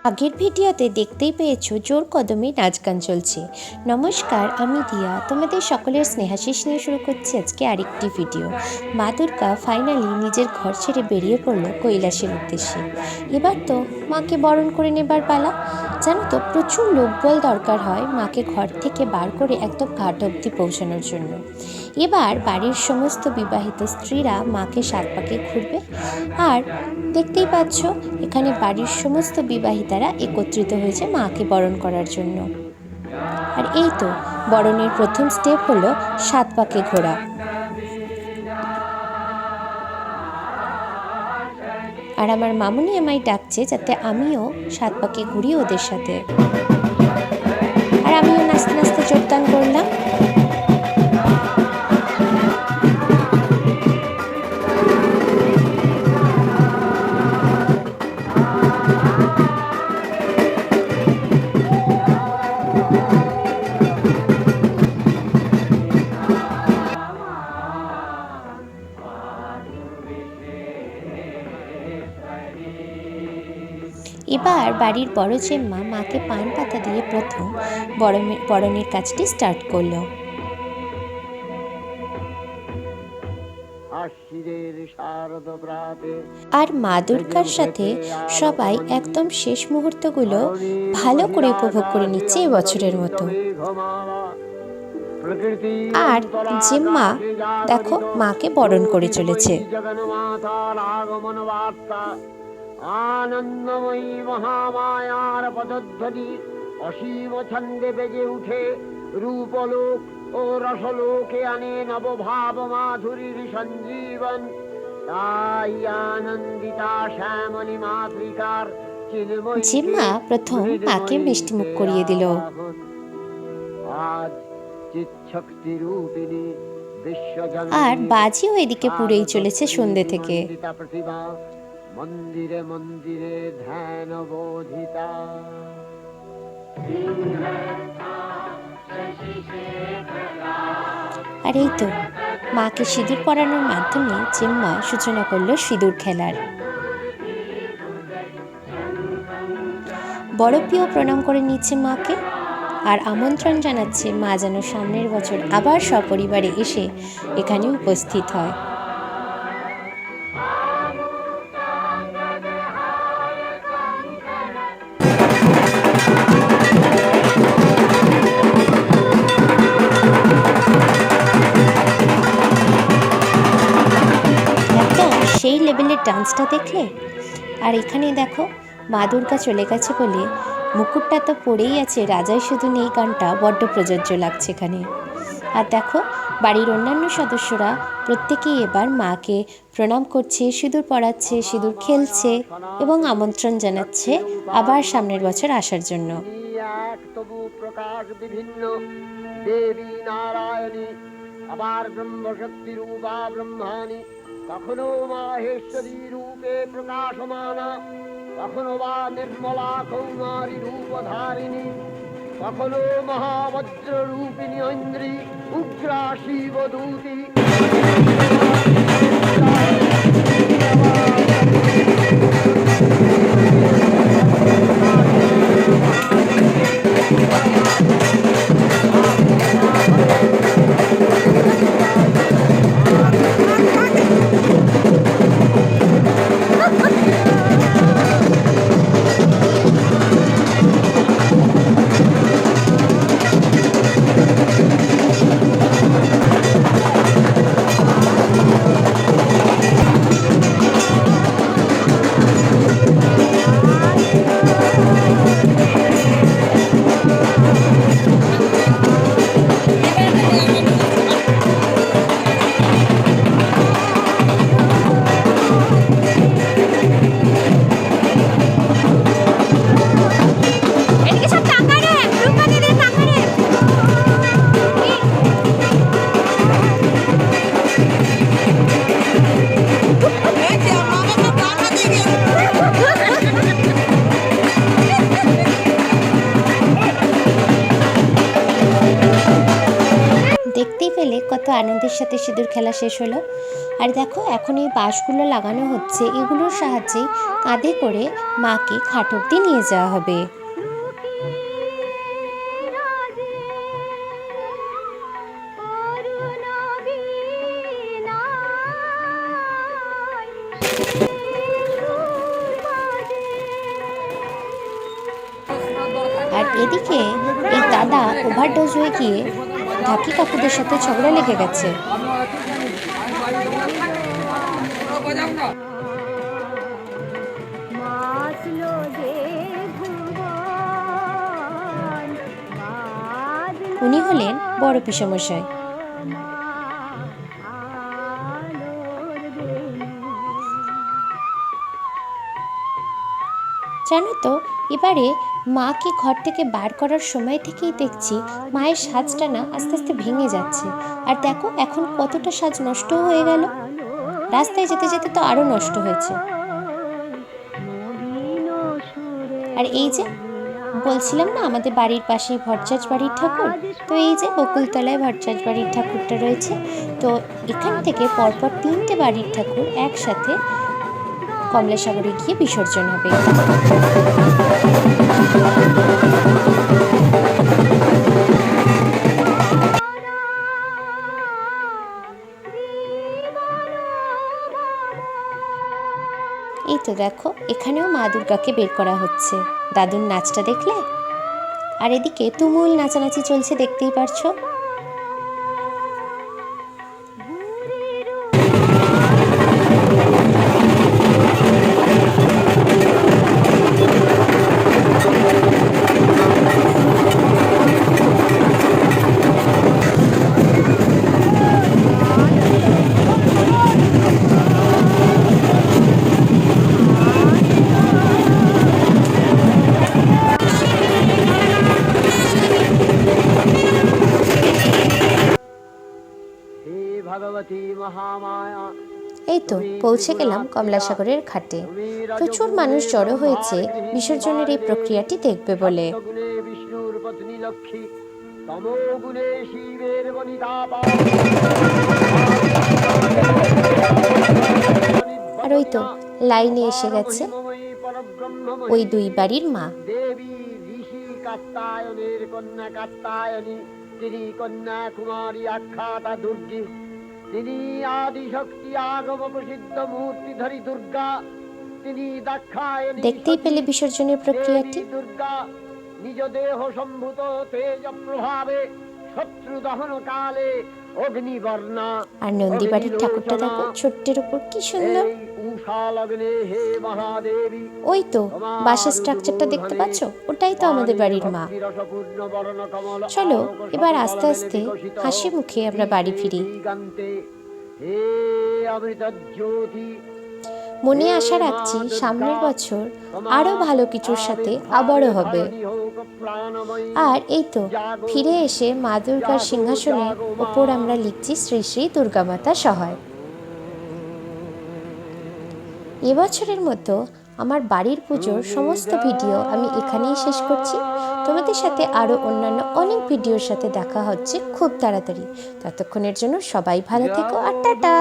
আগের ভিডিওতে দেখতেই পেয়েছো জোর কদমে নাচ গান চলছে। নমস্কার, আমি দিয়া, তোমাদের সকলের স্নেহাশিস নিয়ে শুরু করছি আজকে আরেকটি ভিডিও। মা দুর্গা ফাইনালি নিজের ঘর ছেড়ে বেরিয়ে পড়লো কৈলাসের উদ্দেশ্যে। এবার তো মাকে বরণ করে নেবার পালা। জানো তো, প্রচুর লোকবল দরকার হয় মাকে ঘর থেকে বার করে একদম ঘাট অবধি পৌঁছানোর জন্য। এবার বাড়ির সমস্ত বিবাহিত স্ত্রীরা মাকে সাত পাকে ঘুরবে। আর দেখতেই পাচ্ছ, এখানে বাড়ির সমস্ত বিবাহিতারা একত্রিত হয়েছে মাকে বরণ করার জন্য। আর এই তো বরণের প্রথম স্টেপ হলো সাত পাকে ঘোরা। আর আমার মামুনি আমায় ডাকছে যাতে আমিও সাত পাকে ঘুরি ওদের সাথে। আর আমিও নাচতে নাচতে যোগদান করলাম। এবার বাড়ির বড় জেম্মা মাকে পান পাতা দিয়ে প্রথম বরণের কাজটি স্টার্ট করলো। আর মা দুর্গার সাথে সবাই একদম শেষ মুহূর্তগুলো ভালো করে উপভোগ করে নিচ্ছে এবছরের মতো। আর জেম্মা দেখো মাকে বরণ করে চলেছে। আনন্দময়ী মহামায়ার পদধ্বনি অসীম ছন্দে বেজে উঠে রূপলোক ও রসলোকে আনে নবভাব মাধুরীর সঞ্জীবন। তাই আনন্দিতা শ্যামলী মাতৃকার জেম্মা প্রথম মাকে মিষ্টিমুখ করিয়ে দিল। আজ চিৎশক্তি রূপিণী আর বাজিও এদিকে পুড়েই চলেছে সন্ধ্যে থেকে। মন্দিরে মন্দিরে ধ্যান বোধিতা। আর এই তো মাকে সিঁদুর পরানোর মাধ্যমে জেম্মা সূচনা করলো সিঁদুর খেলার। বড় পিও প্রণাম করে নিচ্ছে মাকে আর আমন্ত্রণ জানাচ্ছে মা যেন সামনের বছর আবার সপরিবারে এসে এখানে উপস্থিত হয়। সেই লেভেলের ডান্সটা দেখলে। আর এখানে দেখো মা দুর্গা চলে গেছে বলে মুকুটটা তো পড়েই আছে, রাজাই শুধু নেই গানটা বড্ড প্রযোজ্য লাগছে এখানে। আর দেখো বাড়ির অন্যান্য সদস্যরা প্রত্যেকেই এবার মাকে প্রণাম করছে, সিঁদুর পরাচ্ছে, সিঁদুর খেলছে এবং আমন্ত্রণ জানাচ্ছে আবার সামনের বছর আসার জন্য। দেবী নারায়ণী আবার ব্রহ্মশক্তি রূপা ব্রহ্মাণী, কখনো মাহেশ্বরী রূপে প্রকাশমানা, কখনো বা নির্মলা কৌমারী রূপধারিণী, কখনো মহাবজ্র রূপিণী ঐন্দ্রী উগ্রা শিবদূতি। সকালে কত আনন্দের সাথে সিঁদুর খেলা শেষ হলো। আর দেখো এখন এই বাঁশগুলো লাগানো হচ্ছে, এগুলোর সাহায্যে কাঁধে করে মাকে ঘাট অবধি নিয়ে যাওয়া হবে। আর এদিকে এই দাদা ওভারডোজ হয়ে গিয়ে ঢাকি কাকুদের সাথে ঝগড়া লেগে গেছে। উনি হলেন বড় পিসমশাই। জানো তো, এবারে মাকে ঘর থেকে বার করার সময় থেকেই দেখছি মায়ের সাজটা না আস্তে আস্তে ভেঙে যাচ্ছে। আর দেখো এখন কতটা সাজ নষ্ট হয়ে গেল, রাস্তায় যেতে যেতে তো আরো নষ্ট হয়েছে। আর এই যে বলছিলাম না আমাদের বাড়ির পাশেই ভট্টাচ বাড়ির ঠাকুর, তো এই যে বকুলতলায় ভট্টাচ বাড়ির ঠাকুরটা রয়েছে। তো এখান থেকে পরপর 3টে বাড়ির ঠাকুর একসাথে কমলাসাগরে গিয়ে বিসর্জন হবে। এই তো দেখো এখানেও মা দুর্গাকে বের করা হচ্ছে। দাদুর নাচটা দেখলে? আর এদিকে তুমুল নাচানাচি চলছে, দেখতেই পারছো। এই তো পৌঁছে গেলাম কমলাসাগরের ঘাটে। প্রচুর মানুষ জড়ো হয়েছে বিসর্জনের এই প্রক্রিয়াটি দেখবে বলে। আর ওই তো লাইনে এসে গেছে ওই 2 বাড়ির মা। তিনি কন্যাকুমারী আখ্যাতা দুর্গী, তিনি আদিশক্তি আগমক সিদ্ধ মূর্তিধারী দুর্গা, তিনি দাক্ষায়ণী। দেখতেই পেলে বিসর্জনের প্রক্রিয়াটি। দুর্গা নিজ দেহ সম্ভূত তেজ প্রভাবে শত্রু দহন কালে অগ্নিবর্ণা। আর নন্দী বাড়ির ঠাকুরটা দেখো ছোট্টের উপর কি সুন্দর। ওই তো বাসের স্ট্রাকচারটা দেখতে পাচ্ছ, ওটাই তো আমাদের বাড়ির মা। চলো এবার আস্তে আস্তে হাসি মুখে আমরা বাড়ি ফিরি। মনে আশা রাখছি সামনের বছর আরো ভালো কিছুর সাথে আবারও হবে। আর এই তো ফিরে এসে মা দুর্গার সিংহাসনের ওপর আমরা লিখছি শ্রী শ্রী দুর্গা মাতা সহায়। এবছরের মতো আমার বাড়ির পুজোর সমস্ত ভিডিও আমি এখানেই শেষ করছি। তোমাদের সাথে আরও অন্যান্য অনেক ভিডিওর সাথে দেখা হচ্ছে খুব তাড়াতাড়ি। ততক্ষণের জন্য সবাই ভালো থেকো আর টাটা।